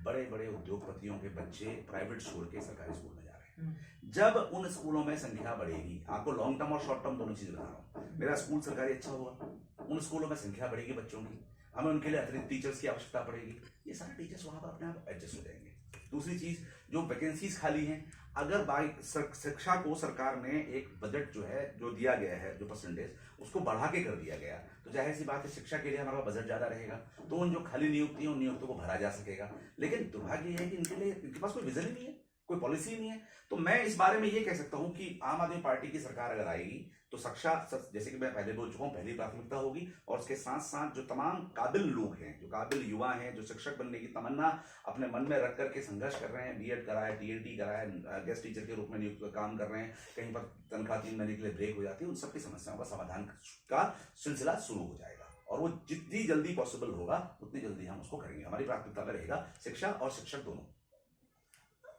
बड़े बड़े उद्योगपतियों के बच्चे प्राइवेट छोड़ के सरकारी स्कूल में जा रहे हैं। जब उन स्कूलों में संख्या बढ़ेगी, आपको लॉन्ग टर्म और शॉर्ट टर्म दोनों चीजें बता रहा हूँ, मेरा स्कूल सरकारी अच्छा होगा, उन स्कूलों में संख्या बढ़ेगी बच्चों की, हमें उनके लिए अतिरिक्त टीचर्स की आवश्यकता पड़ेगी, ये सारे टीचर्स वहां पर अपने आप एडजस्ट हो जाएंगे। दूसरी चीज, जो वैकेंसीज खाली हैं, अगर शिक्षा को सरकार ने एक बजट जो है जो दिया गया है, जो परसेंटेज उसको बढ़ा के कर दिया गया, तो जाहिर सी बात है शिक्षा के लिए हमारा बजट ज्यादा रहेगा, तो उन जो खाली नियुक्ति है उन नियुक्तियों को भरा जा सकेगा। लेकिन दुर्भाग्य यह है कि इनके पास कोई विजन ही नहीं है, कोई पॉलिसी नहीं है। तो मैं इस बारे में ये कह सकता हूं कि आम आदमी पार्टी की सरकार अगर आएगी तो शिक्षा, जैसे कि मैं पहले बोल चुका हूं, पहली प्राथमिकता होगी। और उसके साथ साथ जो तमाम काबिल लोग हैं, जो काबिल युवा हैं, जो शिक्षक बनने की तमन्ना अपने मन में रख करके संघर्ष कर रहे हैं, बीएड कराए, टीएलटी कराए, गेस्ट टीचर के रूप में नियुक्त काम कर रहे हैं, कहीं पर तनख्वाह 3 महीने के लिए ब्रेक हो जाती है, उन सबकी समस्याओं का समाधान का सिलसिला शुरू हो जाएगा। और वो जितनी जल्दी पॉसिबल होगा उतनी जल्दी हम उसको करेंगे। हमारी प्राथमिकता में रहेगा शिक्षा और शिक्षक दोनों।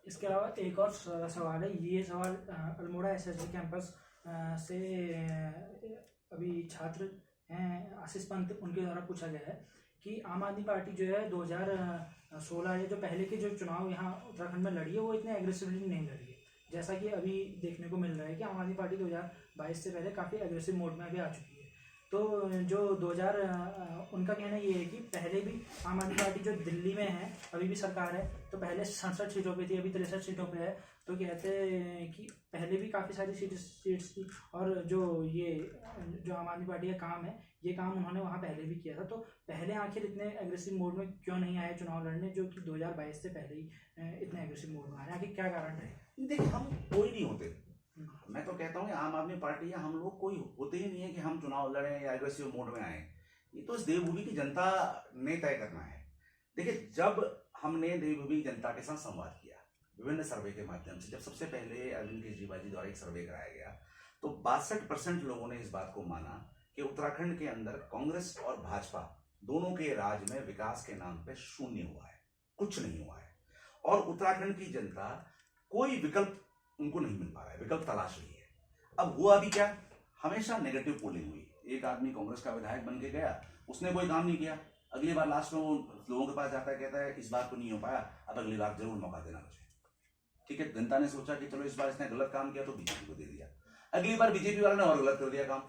इसके अलावा एक और सवाल है, ये सवाल अल्मोड़ा एसएसजी कैंपस से अभी छात्र हैं आशीष पंत, उनके द्वारा पूछा गया है कि आम आदमी पार्टी जो है 2016 या जो पहले के जो चुनाव यहाँ उत्तराखंड में लड़ी है, वो इतने एग्रेसिवली नहीं लड़ी है, जैसा कि अभी देखने को मिल रहा है कि आम आदमी पार्टी 2022 से पहले काफ़ी एग्रेसिव मोड में अभी आ चुकी है। तो जो 2000 उनका कहना ये है कि पहले भी आम आदमी पार्टी जो दिल्ली में है, अभी भी सरकार है, तो पहले 67 सीटों पे थी, अभी 63 सीटों पे है। तो कहते हैं कि पहले भी काफ़ी सारी सीट्स थी, और जो आम आदमी पार्टी का काम है, ये काम उन्होंने वहाँ पहले भी किया था। तो पहले आखिर इतने एग्रेसिव मोड में क्यों नहीं आए चुनाव लड़ने, जो कि 2022 से पहले ही इतने एग्रेसिव मोड में आ रहे हैं? आखिर क्या कारण रहे? देखिए, हम कोई नहीं होते। मैं तो कहता हूँ आम आदमी पार्टी या हम लोग कोई होते ही नहीं है कि हम चुनाव लड़ें या एग्रेसिव मोड में आए। ये तो इस देवभूमि की जनता ने तय करना है। देखिए, जब हमने देवभूमि की जनता के साथ संवाद किया विभिन्न सर्वे के माध्यम से, जब सबसे पहले अरविंद केजरीवाल जी द्वारा एक सर्वे कराया गया, तो 62% लोगों ने इस बात को माना कि उत्तराखंड के अंदर कांग्रेस और भाजपा दोनों के राज में विकास के नाम पे शून्य हुआ है, कुछ नहीं हुआ है। और उत्तराखंड की जनता कोई विकल्प उनको नहीं मिल पा रहा है, विकल्प तलाश रही है। अब हुआ भी क्या, हमेशा नेगेटिव पोलिंग हुई। एक आदमी कांग्रेस का विधायक बन के गया, उसने कोई काम नहीं किया, अगली बार लास्ट में वो लोगों के पास जाता है, कहता है इस बार तो नहीं हो पाया, अब अगली बार जरूर मौका देना मुझे। ठीक है, जनता ने सोचा कि चलो इस बार इसने गलत काम किया तो बीजेपी को दे दिया, अगली बार बीजेपी वाले ने और गलत कर दिया काम,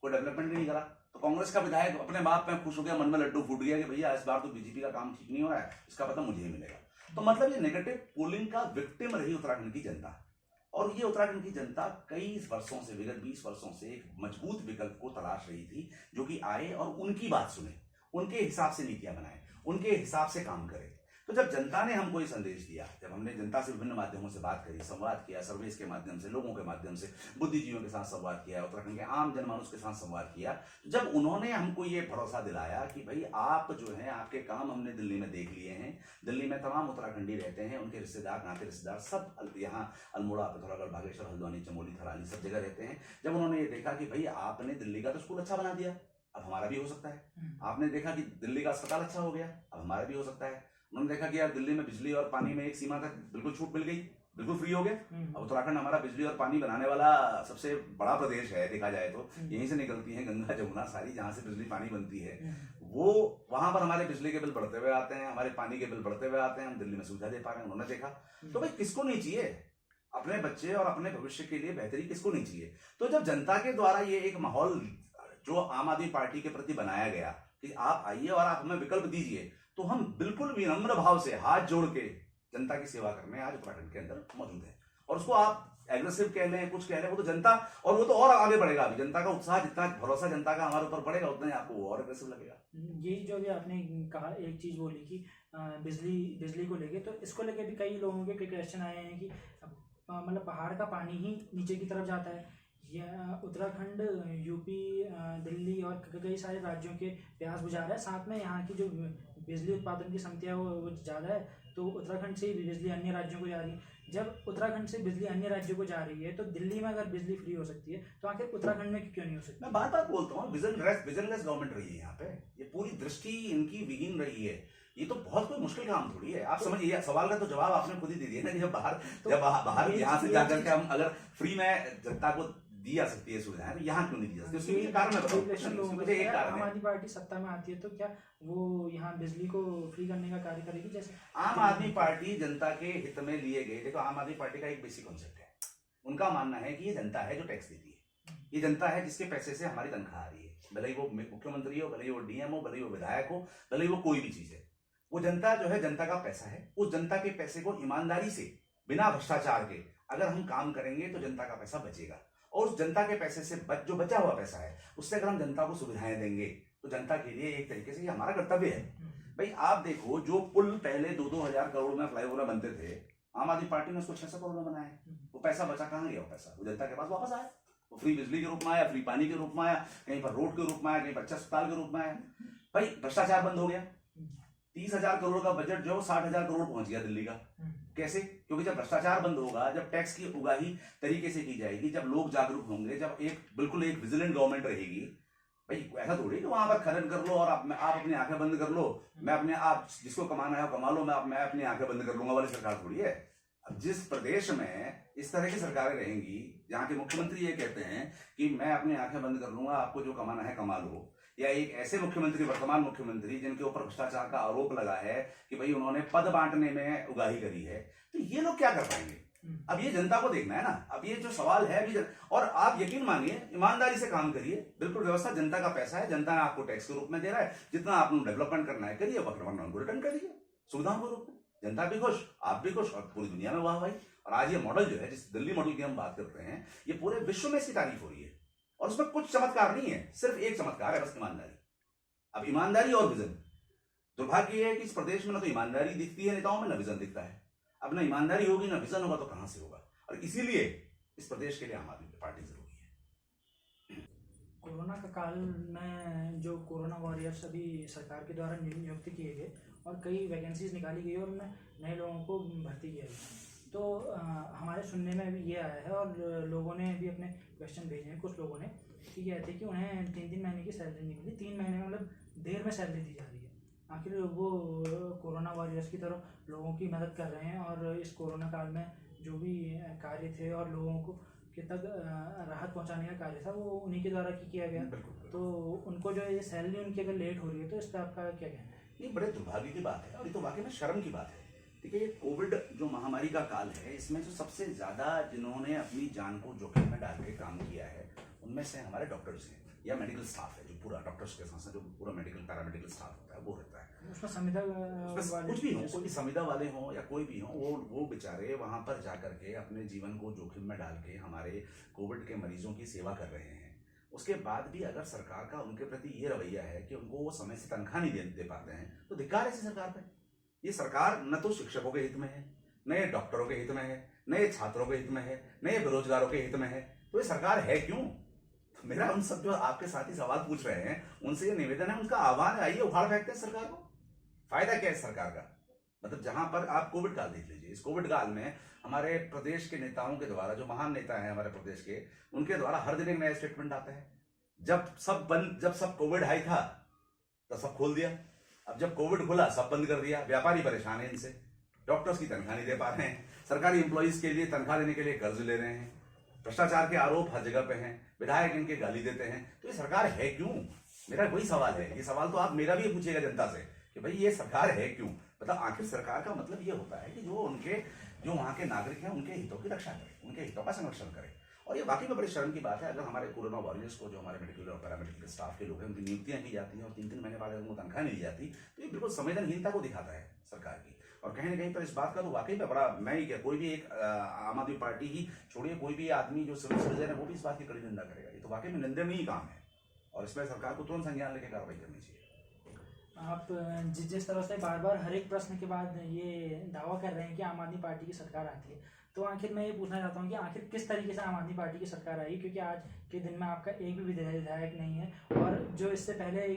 कोई डेवलपमेंट नहीं करा। तो कांग्रेस का विधायक अपने बाप में खुश हो गया, मन में लड्डू फूट गया कि भैया इस बार तो बीजेपी का काम ठीक नहीं हो रहा है, इसका पता मुझे ही मिलेगा। तो मतलब ये नेगेटिव पोलिंग का विक्टिम रही उत्तराखंड की जनता। और ये उत्तराखंड की जनता कई वर्षों से, विगत 20 वर्षों से एक मजबूत विकल्प को तलाश रही थी, जो कि आए और उनकी बात सुने, उनके हिसाब से नीतियां बनाए, उनके हिसाब से काम करे। तो जब जनता ने हमको ये संदेश दिया, जब हमने जनता से विभिन्न माध्यमों से बात करी, संवाद किया, सर्विस के माध्यम से, लोगों के माध्यम से, बुद्धिजीवियों के साथ संवाद किया, उत्तराखंड के आम जनमानस के साथ संवाद किया, जब उन्होंने हमको ये भरोसा दिलाया कि भाई आप जो है, आपके काम हमने दिल्ली में देख लिए हैं, दिल्ली में तमाम उत्तराखंडी रहते हैं, उनके रिश्तेदार, नाते रिश्तेदार सब यहाँ अल्मोड़ा, पिथौरागढ़, बागेश्वर, हल्द्वानी, चमोली, थराली सब जगह रहते हैं। जब उन्होंने ये देखा कि भाई आपने दिल्ली का तो स्कूल अच्छा बना दिया, अब हमारा भी हो सकता है। आपने देखा कि दिल्ली का अस्पताल अच्छा हो गया, अब हमारा भी हो सकता है। उन्होंने देखा कि यार दिल्ली में बिजली और पानी में एक सीमा तक बिल्कुल छूट मिल गई, बिल्कुल फ्री हो गए। अब उत्तराखंड हमारा बिजली और पानी बनाने वाला सबसे बड़ा प्रदेश है, देखा जाए तो यहीं से निकलती है गंगा जमुना सारी, जहां से बिजली पानी बनती है, वो वहां पर हमारे बिजली के बिल बढ़ते हुए आते हैं, हमारे पानी के बिल बढ़ते हुए आते हैं, हम दिल्ली में सुविधा दे पा रहे हैं। उन्होंने देखा, तो भाई किसको नहीं चाहिए अपने बच्चे और अपने भविष्य के लिए बेहतरी, किसको नहीं चाहिए। तो जब जनता के द्वारा ये एक माहौल जो आम आदमी पार्टी के प्रति बनाया गया कि आप आइए और आप हमें विकल्प दीजिए, तो हम बिल्कुल विनम्र भाव से हाथ जोड़ के जनता की सेवा करने आज उत्तराखंड के अंदर मौजूद है। और उसको आप एग्रेसिव कह लें, कुछ कह लें, वो तो जनता, और वो तो और आगे बढ़ेगा। अभी जनता का उत्साह, जितना भरोसा जनता का हमारे ऊपर बढ़ेगा, उतना ही आपको वो और एग्रेसिव लगेगा। ये जो भी आपने कहा, एक चीज बोली कि बिजली को लेके, तो इसको लेके भी कई लोगों के क्वेश्चन आए हैं कि मतलब पहाड़ का पानी ही नीचे की तरफ जाता है, या उत्तराखंड, यूपी, दिल्ली और कई सारे राज्यों के प्यास बुझा रहा है, साथ में यहाँ की जो बिजली उत्पादन की क्षमता है वो ज़्यादा है, तो उत्तराखंड से बिजली अन्य राज्यों को जा रही है। जब उत्तराखंड से बिजली अन्य राज्यों को जा रही है, तो दिल्ली में अगर बिजली फ्री हो सकती है, तो आखिर उत्तराखंड में क्यों नहीं हो सकती? मैं बार बार बोलता हूँ, विजनलेस गवर्नमेंट रही है यहाँ पे, ये पूरी दृष्टि इनकी विहीन रही है। ये तो बहुत कोई मुश्किल काम थोड़ी है। आप समझिए, सवाल का तो जवाब आपने खुद ही दे दिया ना, जब बाहर यहाँ से जाकर के हम अगर फ्री में जनता को दी जा सकती है सुविधाएं, तो यहाँ क्यों नहीं दी जा सकती? उसके पीछे कारण है। आम आदमी पार्टी सत्ता में आती है तो क्या वो यहाँ बिजली को फ्री करने का कार्य करेगी? जैसे आम आदमी पार्टी जनता के हित में लिए गए, देखो आम आदमी पार्टी का एक बेसिक कॉन्सेप्ट है, उनका मानना है कि ये जनता है जो टैक्स देती है, ये जनता है जिसके पैसे से हमारी तनख्वाह आ रही है, भले ही वो मुख्यमंत्री हो, भले ही वो डीएम हो, भले ही वो विधायक हो, भले ही वो कोई भी चीज है, वो जनता जो है, जनता का पैसा है। उस जनता के पैसे को ईमानदारी से, बिना भ्रष्टाचार के अगर हम काम करेंगे तो जनता का पैसा बचेगा, और उस जनता के पैसे से जो बचा हुआ पैसा है, उससे अगर हम जनता को सुविधाएं देंगे, तो जनता के लिए एक तरीके से ये हमारा कर्तव्य है। भाई आप देखो, जो पुल पहले 2-2 हजार करोड़ में फ्लाईओवर बनते थे, आम आदमी पार्टी ने उसको 600 करोड़ में बनाया। वो पैसा बचा कहाँ गया? वो पैसा वो जनता के पास वापस आया, वो फ्री बिजली के रूप में आया, फ्री पानी के रूप में आया, कहीं पर रोड के रूप में आया, कहीं पर अच्छा अस्पताल के रूप में आया। भाई भ्रष्टाचार बंद हो गया। 30,000 करोड़ का बजट जो 60,000 करोड़ पहुंच गया दिल्ली का। कैसे? क्योंकि जब भ्रष्टाचार बंद होगा, जब टैक्स की उगाही तरीके से की जाएगी, जब लोग जागरूक होंगे, जब बिल्कुल एक विजिलेंट गवर्नमेंट रहेगी। भाई ऐसा थोड़ी कि वहां पर खनन कर लो और आप अपनी आंखें बंद कर लो, मैं अपने आप जिसको कमाना है कमा लो, मैं अपनी आंखें बंद कर लूंगा वाली सरकार थोड़ी है। अब जिस प्रदेश में इस तरह की सरकारें रहेंगी, जहाँ के मुख्यमंत्री ये कहते हैं कि मैं अपनी आंखें बंद कर लूंगा, आपको जो कमाना है कमा लो, या एक ऐसे मुख्यमंत्री, वर्तमान मुख्यमंत्री जिनके ऊपर भ्रष्टाचार का आरोप लगा है कि भाई उन्होंने पद बांटने में उगाही करी है, तो ये लोग क्या कर पाएंगे? अब ये जनता को देखना है ना। अब ये जो सवाल है अभी और आप यकीन मानिए, ईमानदारी से काम करिए, बिल्कुल व्यवस्था, जनता का पैसा है, जनता आपको टैक्स के रूप में दे रहा है, जितना आपको डेवलपमेंट करना है करिए, वरना उनको रिटर्न करिए सुविधाओं के रूप में। जनता भी खुश, आप भी खुश, और पूरी दुनिया में वाह भाई। और आज ये मॉडल जो है, जिस दिल्ली मॉडल की हम बात करते हैं, ये पूरे विश्व में इसकी तारीफ हो रही है। और उसमें कुछ चमत्कार नहीं है, सिर्फ एक चमत्कार है बस, ईमानदारी। अब ईमानदारी और विजन, दुर्भाग्य ये है कि इस प्रदेश में ना तो ईमानदारी दिखती है नेताओं में, ना विजन दिखता है। अब ना ईमानदारी होगी ना विजन होगा तो कहां से होगा। और इसीलिए इस प्रदेश के लिए आम आदमी पार्टी जरूरी है। कोरोना का काल में जो कोरोना वॉरियर्स अभी सरकार के द्वारा नियुक्त किए गए और कई वैकेंसीज निकाली गई और उनमें नए लोगों को भर्ती किया गया, तो हमारे सुनने में भी ये आया है और लोगों ने भी अपने क्वेश्चन भेजे हैं कुछ लोगों ने कि कहते हैं कि उन्हें 3 महीने की सैलरी नहीं मिली, 3 महीने में मतलब देर में सैलरी दी जा रही है। आखिर वो कोरोना वॉरियर्स की तरह लोगों की मदद कर रहे हैं और इस कोरोना काल में जो भी कार्य थे और लोगों को के तक राहत पहुंचाने का कार्य था वो उन्हीं के द्वारा किया गया। तो उनको जो ये सैलरी उनकी अगर लेट हो रही है तो इस पर आपका क्या कहना है? ये बड़े दुर्भाग्य की बात है और ये तो वाकई में शर्म की बात है। देखिए, ये कोविड जो महामारी का काल है, इसमें जो सबसे ज्यादा जिन्होंने अपनी जान को जोखिम में डाल के काम किया है, उनमें से हमारे डॉक्टर्स हैं या मेडिकल स्टाफ है, जो पूरा डॉक्टर्स के साथ जो पूरा मेडिकल पैरामेडिकल स्टाफ होता है वो रहता है। उसमें संविदा कुछ भी हो, कोई संविदा वाले हों या कोई भी हो, वो बेचारे वहां पर जाकर के अपने जीवन को जोखिम में डाल के हमारे कोविड के मरीजों की सेवा कर रहे हैं। उसके बाद भी अगर सरकार का उनके प्रति ये रवैया है कि उनको वो समय से तनख्वाह नहीं दे पाते हैं, तो धिक्कार है ऐसी सरकार पे। ये सरकार न तो शिक्षकों के हित में है, नए डॉक्टरों के हित में है, नए छात्रों के हित में है, नए बेरोजगारों के हित में है, तो ये सरकार है क्यों? तो मेरा उन सब जो आपके साथी सवाल पूछ रहे हैं उनसे ये निवेदन है, उनका आह्वान है, आइए उखाड़ फेंकते हैं सरकार को। फायदा क्या है सरकार का? मतलब जहां पर आप कोविड काल देख लीजिए, इस कोविड काल में हमारे प्रदेश के नेताओं के द्वारा, जो महान नेता हैं हमारे प्रदेश के, उनके द्वारा हर दिन एक नया स्टेटमेंट आता है। जब सब कोविड हाई था तो सब खोल दिया, अब जब कोविड खुला सब बंद कर दिया। व्यापारी परेशान है इनसे, डॉक्टर्स की तनख्वाह नहीं दे पा रहे हैं, सरकारी एम्प्लॉइज के लिए तनख्वाह देने के लिए कर्ज ले रहे हैं, भ्रष्टाचार के आरोप हर जगह पे हैं, विधायक इनके गाली देते हैं। तो ये सरकार है क्यों? मेरा वही सवाल है। ये सवाल तो आप मेरा भी पूछिएगा जनता से कि भाई ये सरकार है क्यों? मतलब आखिर सरकार का मतलब ये होता है कि जो वहां के नागरिक हैं उनके हितों की रक्षा करे, उनके हितों का संरक्षण करे। और ये वाकई में बड़ी शर्म की बात है अगर हमारे कोरोना वॉरियर्स को, जो हमारे मेडिकल और पैरामेडिकल स्टाफ के लोग हैं, उनकी नियुक्तियां की जाती हैं और 3 महीने बाद उनको तनख्वाह नहीं दी जाती, तो ये बिल्कुल संवेदनहीनता को दिखाता है सरकार की। और कहीं ना कहीं पर इस बात का तो वाकई में बड़ा, मैं ही क्या, कोई भी एक आम आदमी पार्टी ही छोड़िए, कोई भी आदमी जो सिविल सिटीजन है वो भी इस बात की कड़ी निंदा करेगा। ये तो वाकई में निंदनीय काम है और इसमें सरकार को तुरंत संज्ञान लेकर कार्रवाई करनी चाहिए। आप जिस तरह से बार बार हर एक प्रश्न के बाद ये दावा कर रहे हैं कि आम आदमी पार्टी की सरकार आती है, तो आखिर मैं ये पूछना चाहता हूँ कि आखिर किस तरीके से आम आदमी पार्टी की सरकार आई? क्योंकि आज के दिन में आपका एक भी विधायक नहीं है और जो इससे पहले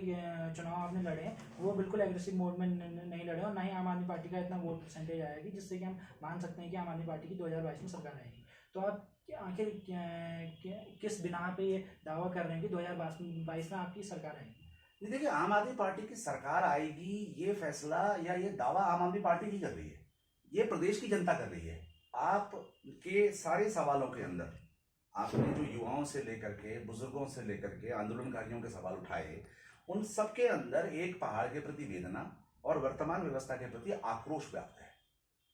चुनाव आपने लड़े हैं वो बिल्कुल एग्रेसिव मोड में नहीं लड़े और ना ही आम आदमी पार्टी का इतना वोट परसेंटेज आएगी जिससे कि हम मान सकते हैं कि आम आदमी पार्टी की 2022 में सरकार आएगी। तो आप आखिर किस बिना पे ये दावा कर रहे हैं कि 2022 में आपकी सरकार आएगी? देखिए, आम आदमी पार्टी की सरकार आएगी ये फैसला या ये दावा आम आदमी पार्टी नहीं कर रही है, ये प्रदेश की जनता कर रही है। आपके सारे सवालों के अंदर आपने जो युवाओं से लेकर के, बुजुर्गों से लेकर के, आंदोलनकारियों के सवाल उठाए, उन सबके अंदर एक पहाड़ के प्रति वेदना और वर्तमान व्यवस्था के प्रति आक्रोश व्याप्त है।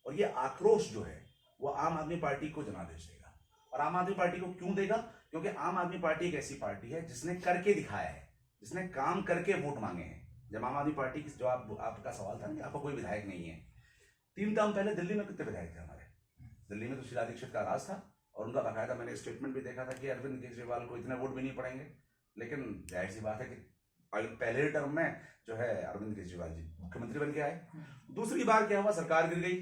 और ये आक्रोश जो है वो आम आदमी पार्टी को जनादेश देगा। और आम आदमी पार्टी को क्यों देगा? क्योंकि आम आदमी पार्टी एक ऐसी पार्टी है जिसने करके दिखाया है, जिसने काम करके वोट मांगे हैं। जब आम आदमी पार्टी की, जो आपका सवाल था ना, आपका कोई विधायक नहीं है, 3 टर्म पहले दिल्ली में कितने विधायक थे हमारे? दिल्ली में तो शीला दीक्षित का राज था और उनका बाकायदा मैंने स्टेटमेंट भी देखा था कि अरविंद केजरीवाल को इतने वोट भी नहीं पड़ेंगे। लेकिन जाहिर सी बात है कि पहले टर्म में जो है अरविंद केजरीवाल जी मुख्यमंत्री बन के आए। दूसरी बार क्या हुआ? सरकार गिर गई,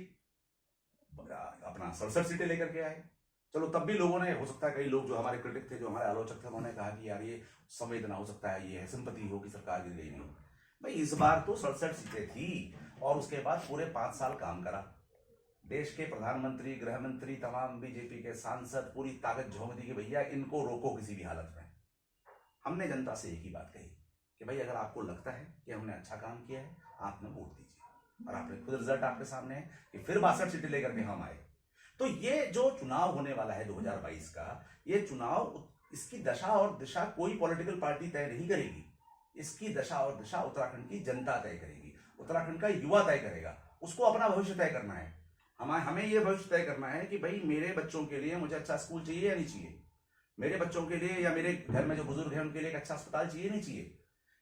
अपना 67 सीटें लेकर के आए। चलो तब भी लोगों ने, हो सकता है कई लोग जो हमारे क्रिटिक थे, जो हमारे आलोचक थे, उन्होंने कहा कि यार ये संवेदना हो सकता है, ये सिंपैथी हो कि सरकार गिर गई। नहीं भाई, इस बार तो 67 सीटें थी और उसके बाद पूरे 5 साल काम करा। देश के प्रधानमंत्री, गृह मंत्री, तमाम बीजेपी के सांसद पूरी ताकत झोंक दी कि भैया इनको रोको किसी भी हालत में। हमने जनता से एक ही बात कही कि भाई अगर आपको लगता है कि हमने अच्छा काम किया है, आपने वोट दीजिए। और आपने खुद रिजल्ट आपके सामने है कि फिर 62 सीटें लेकर के हम आए। तो ये जो चुनाव होने वाला है 2022 का, ये चुनाव, इसकी दशा और दिशा कोई पॉलिटिकल पार्टी तय नहीं करेगी। इसकी दशा और दिशा उत्तराखंड की जनता तय करेगी, उत्तराखंड का युवा तय करेगा, उसको अपना भविष्य तय करना है। हमें ये भविष्य तय करना है कि भाई मेरे बच्चों के लिए मुझे अच्छा स्कूल चाहिए या नहीं चाहिए, मेरे बच्चों के लिए या मेरे घर में जो बुजुर्ग हैं उनके लिए एक अच्छा अस्पताल चाहिए नहीं चाहिए,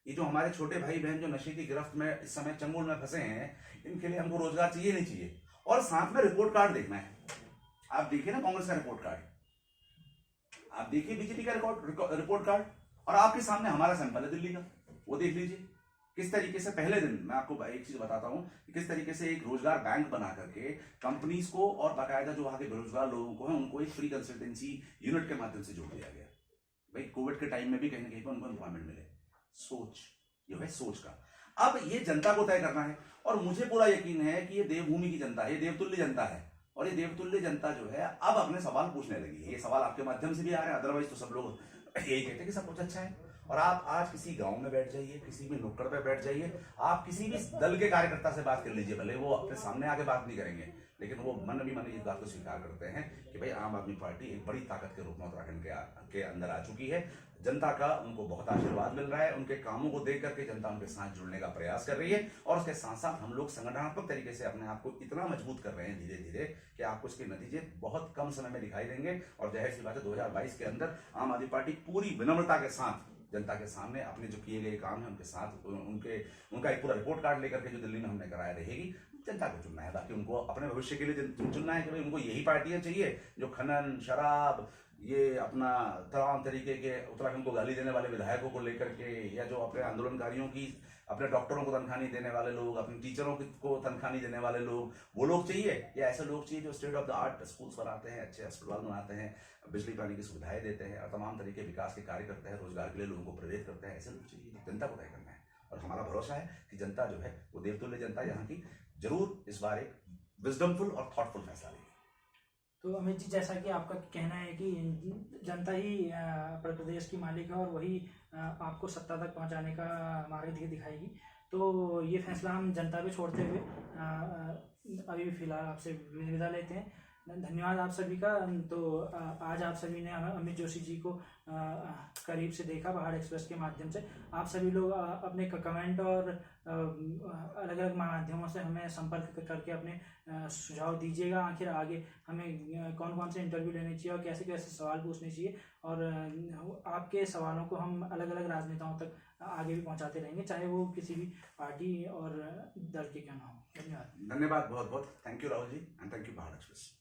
ये जो हमारे छोटे भाई बहन जो नशे की गिरफ्त में इस समय चंगुल में फंसे हैं, इनके लिए हमको रोजगार चाहिए नहीं चाहिए। और साथ में रिपोर्ट कार्ड देखना है। आप देखिए ना कांग्रेस का रिपोर्ट कार्ड, आप देखिए बीजेपी का रिपोर्ट कार्ड, और आपके सामने हमारा सैंपल है दिल्ली का, वो देख लीजिए किस तरीके से पहले दिन मैं आपको एक चीज बताता हूं कि किस तरीके से एक रोजगार बैंक बना करके कंपनीज को और बाकायदा जो वहां के बेरोजगार लोगों को है उनको एक फ्री कंसल्टेंसी यूनिट के माध्यम से जोड़ दिया गया। भाई कोविड के टाइम में भी कहीं ना कहीं पर उनको एम्प्लॉयमेंट मिले। सोच, ये है सोच का। अब ये जनता को तय करना है, और मुझे पूरा यकीन है कि ये देवभूमि की जनता है, ये देवतुल्य जनता है, और ये देवतुल्य जनता जो है अब अपने सवाल पूछने लगी है। ये सवाल आपके माध्यम से भी आ रहे हैं, अदरवाइज तो सब लोग यही कहते हैं कि सब कुछ अच्छा है। और आप आज किसी गांव में बैठ जाइए, किसी भी नुक्कड़ पे बैठ जाइए, आप किसी भी दल के कार्यकर्ता से बात कर लीजिए, भले वो अपने सामने आके बात नहीं करेंगे, लेकिन वो मन भी मन इस बात को स्वीकार करते हैं कि भाई आम आदमी पार्टी एक बड़ी ताकत के रूप में उत्तराखंड के अंदर आ चुकी है। जनता का उनको बहुत आशीर्वाद मिल रहा है, उनके कामों को देख करके जनता उनके साथ जुड़ने का प्रयास कर रही है, और उसके साथ साथ हम लोग संगठनात्मक तरीके से अपने आप को इतना मजबूत कर रहे हैं धीरे धीरे कि आपको इसके नतीजे बहुत कम समय में दिखाई देंगे। और जाहिर सी बात है 2022 के अंदर आम आदमी पार्टी पूरी विनम्रता के साथ जनता के सामने अपने जो किए गए काम है उनके साथ उनका एक पूरा रिपोर्ट कार्ड लेकर के जो दिल्ली में हमने कराया रहेगी। जनता को चुनना है, बाकी उनको अपने भविष्य के लिए चुनना है कि भाई उनको यही पार्टियां चाहिए जो खनन, शराब, ये अपना तमाम तरीके के उत्तराखंड को गाली देने वाले विधायकों को लेकर के, या जो अपने आंदोलनकारियों की, अपने डॉक्टरों को तनख्वाह नहीं देने वाले लोग, अपने टीचरों को तनख्वाह नहीं देने वाले लोग, वो लोग चाहिए, या ऐसे लोग चाहिए जो state of the art schools बनाते हैं, अच्छे अस्पताल बनाते हैं, बिजली पानी की सुविधाएं देते हैं, और तमाम तरीके विकास के कार्य करते हैं, रोजगार के लिए लोगों को प्रेरित करते हैं। ऐसे लोग चाहिए, जनता को तय करना है। और हमारा भरोसा है कि जनता जो है वो देवतुल्य जनता यहाँ की जरूर इस बार एक विजडमफुल और थॉटफुल फैसला लेगी। तो अमित जी, जैसा कि आपका कहना है कि जनता ही प्रदेश की मालिक है और वही आपको सत्ता तक पहुंचाने का मार्ग दिखाएगी, तो ये फैसला हम जनता पे छोड़ते हुए अभी फिलहाल आपसे विदा लेते हैं। धन्यवाद आप सभी का। तो आज आप सभी ने अमित जोशी जी को करीब से देखा पहाड़ एक्सप्रेस के माध्यम से। आप सभी लोग अपने कमेंट और अलग अलग माध्यमों से हमें संपर्क करके अपने सुझाव दीजिएगा। आखिर आगे हमें कौन कौन से इंटरव्यू लेने चाहिए और कैसे कैसे सवाल पूछने चाहिए, और आपके सवालों को हम अलग अलग राजनेताओं तक आगे भी पहुंचाते रहेंगे, चाहे वो किसी भी पार्टी और दल के क्यों ना हो। धन्यवाद। धन्यवाद बहुत बहुत। Thank you Rahul ji, and thank you Pahad express.